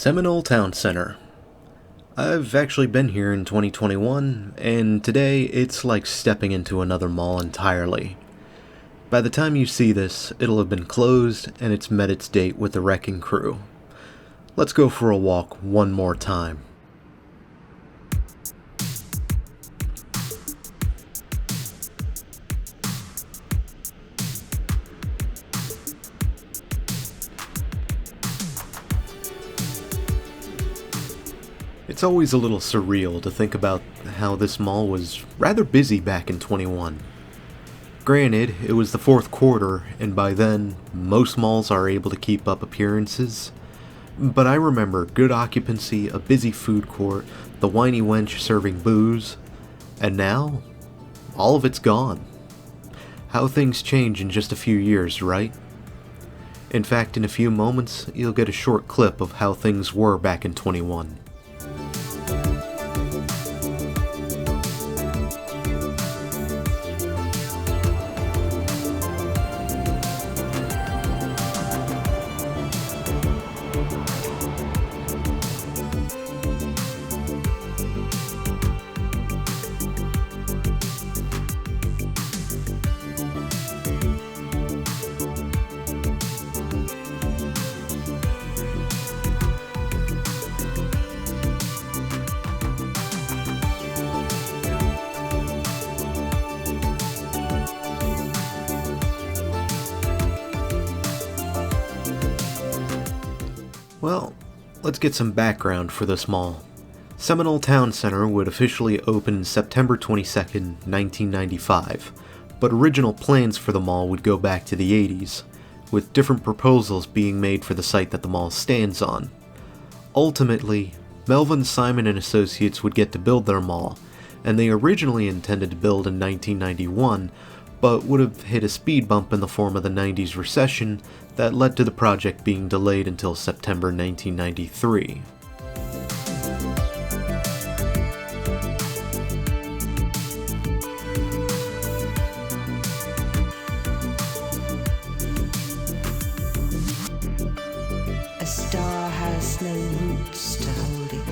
Seminole Towne Center. I've actually been here in 2021, and today it's like stepping into another mall entirely. By the time you see this, it'll have been closed and it's met its date with the wrecking crew. Let's go for a walk one more time. It's always a little surreal to think about how this mall was rather busy back in 21. Granted, it was the fourth quarter, and by then, most malls are able to keep up appearances. But I remember good occupancy, a busy food court, the whiny wench serving booze, and now, all of it's gone. How things change in just a few years, right? In fact, in a few moments, you'll get a short clip of how things were back in 21. Well, let's get some background for this mall. Seminole Towne Center would officially open September 22nd, 1995, but original plans for the mall would go back to the 80s, with different proposals being made for the site that the mall stands on. Ultimately, Melvin Simon and Associates would get to build their mall, and they originally intended to build in 1991, but would have hit a speed bump in the form of the 90s recession that led to the project being delayed until September 1993. A star has no roots to hold it,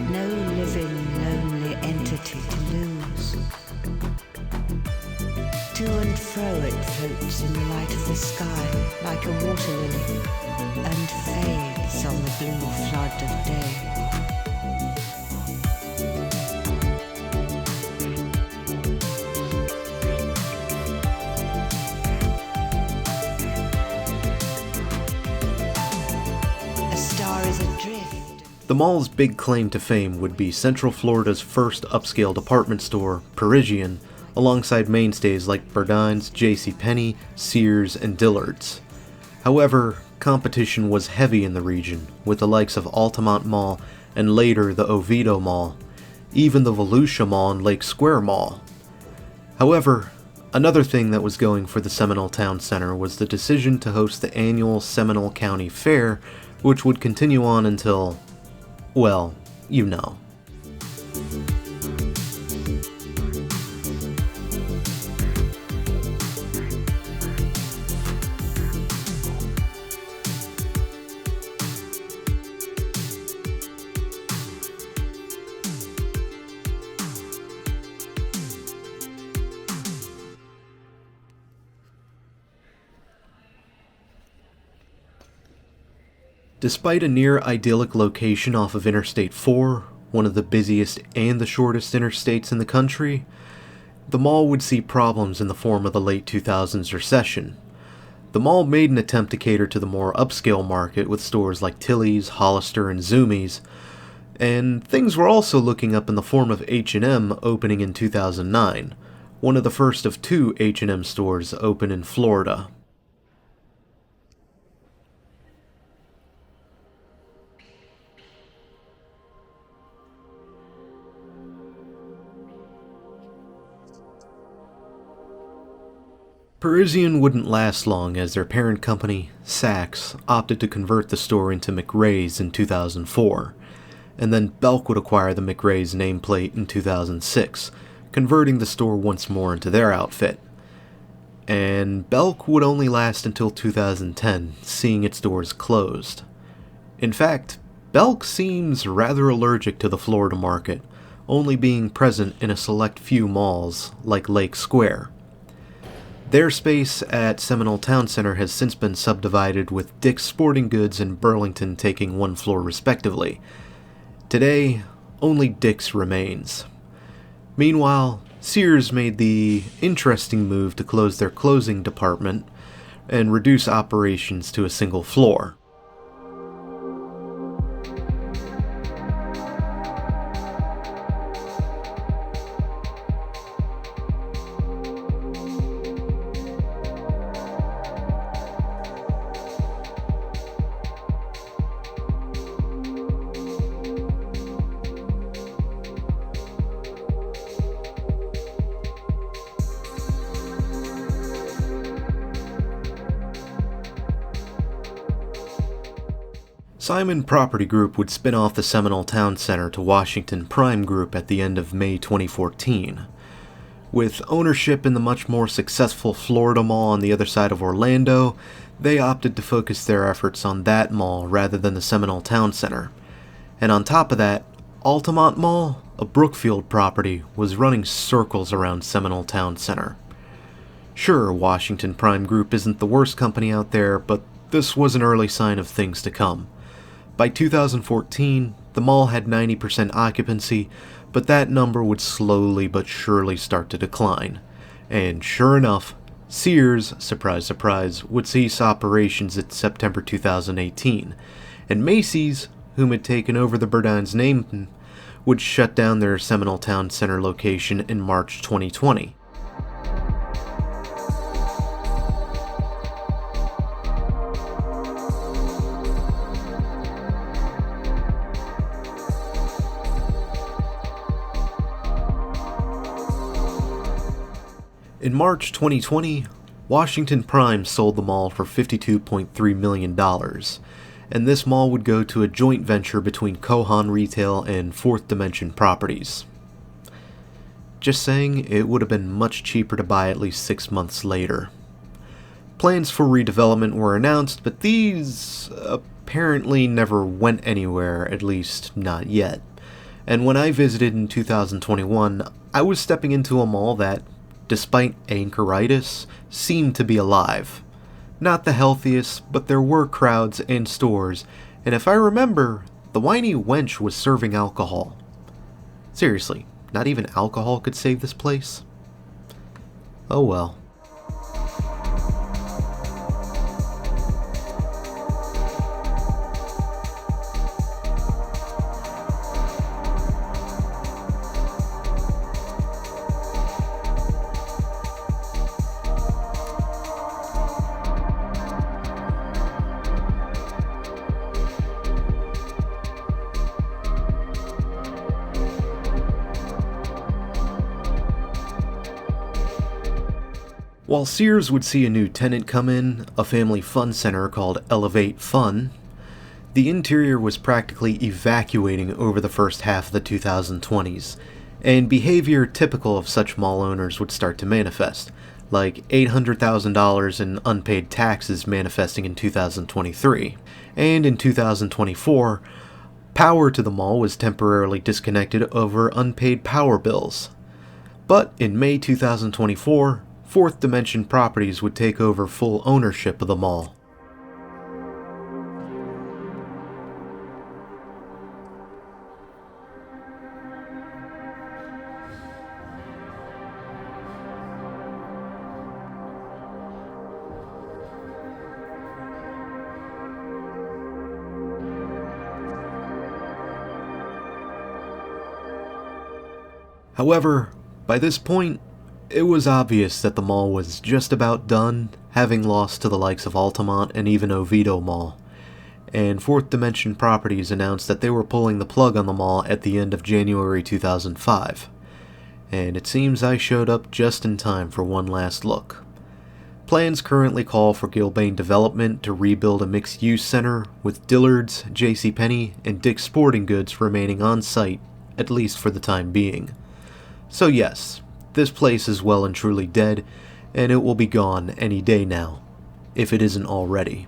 no living, lonely entity to lose. To and fro it floats in the light of the sky like a water lily and fades on the blue flood of day. A star is adrift. The mall's big claim to fame would be Central Florida's first upscale department store, Parisian, alongside mainstays like Bourdain's, JCPenney, Sears, and Dillard's. However, competition was heavy in the region, with the likes of Altamont Mall and later the Oviedo Mall, even the Volusia Mall and Lake Square Mall. However, another thing that was going for the Seminole Towne Center was the decision to host the annual Seminole County Fair, which would continue on until, well, you know. Despite a near idyllic location off of Interstate 4, one of the busiest and the shortest interstates in the country, the mall would see problems in the form of the late 2000s recession. The mall made an attempt to cater to the more upscale market with stores like Tilly's, Hollister, and Zoomies, and things were also looking up in the form of H&M opening in 2009, one of the first of two H&M stores open in Florida. Parisian wouldn't last long as their parent company, Saks, opted to convert the store into McRae's in 2004, and then Belk would acquire the McRae's nameplate in 2006, converting the store once more into their outfit. And Belk would only last until 2010, seeing its doors closed. In fact, Belk seems rather allergic to the Florida market, only being present in a select few malls, like Lake Square. Their space at Seminole Towne Center has since been subdivided, with Dick's Sporting Goods and Burlington taking one floor respectively. Today, only Dick's remains. Meanwhile, Sears made the interesting move to close their clothing department and reduce operations to a single floor. Simon Property Group would spin off the Seminole Towne Center to Washington Prime Group at the end of May 2014. With ownership in the much more successful Florida Mall on the other side of Orlando, they opted to focus their efforts on that mall rather than the Seminole Towne Center. And on top of that, Altamont Mall, a Brookfield property, was running circles around Seminole Towne Center. Sure, Washington Prime Group isn't the worst company out there, but this was an early sign of things to come. By 2014, the mall had 90% occupancy, but that number would slowly but surely start to decline. And sure enough, Sears, surprise surprise, would cease operations in September 2018, and Macy's, whom had taken over the Burdines name, would shut down their Seminole Towne Center location in March 2020. In March 2020, Washington Prime sold the mall for $52.3 million, and this mall would go to a joint venture between Kohan Retail and Fourth Dimension Properties. Just saying, it would have been much cheaper to buy at least 6 months later. Plans for redevelopment were announced, but these apparently never went anywhere, at least not yet. And when I visited in 2021, I was stepping into a mall that, despite anchoritis, seemed to be alive. Not the healthiest, but there were crowds and stores, and if I remember, the whiny wench was serving alcohol. Seriously, not even alcohol could save this place? Oh well. While Sears would see a new tenant come in, a family fun center called Elevate Fun, the interior was practically evacuating over the first half of the 2020s, and behavior typical of such mall owners would start to manifest, like $800,000 in unpaid taxes manifesting in 2023, and in 2024, power to the mall was temporarily disconnected over unpaid power bills. But in May 2024, Fourth Dimension Properties would take over full ownership of the mall. However, by this point, it was obvious that the mall was just about done, having lost to the likes of Altamont and even Oviedo Mall, and Fourth Dimension Properties announced that they were pulling the plug on the mall at the end of January 2005. And it seems I showed up just in time for one last look. Plans currently call for Gilbane Development to rebuild a mixed-use center, with Dillard's, JCPenney, and Dick's Sporting Goods remaining on site, at least for the time being. So yes, this place is well and truly dead, and it will be gone any day now, if it isn't already.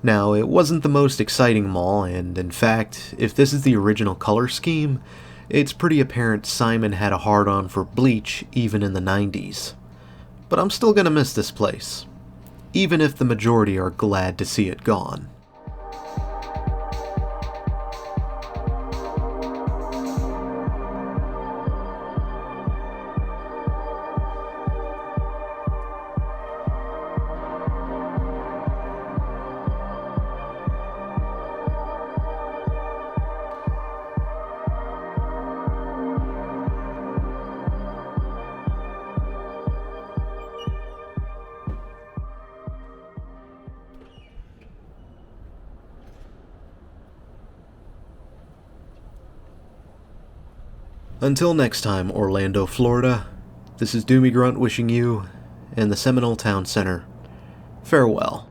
Now, it wasn't the most exciting mall, and in fact, if this is the original color scheme, it's pretty apparent Simon had a hard-on for bleach even in the 90s. But I'm still gonna miss this place, even if the majority are glad to see it gone. Until next time, Orlando, Florida, this is Doomie Grunt wishing you and the Seminole Towne Center farewell.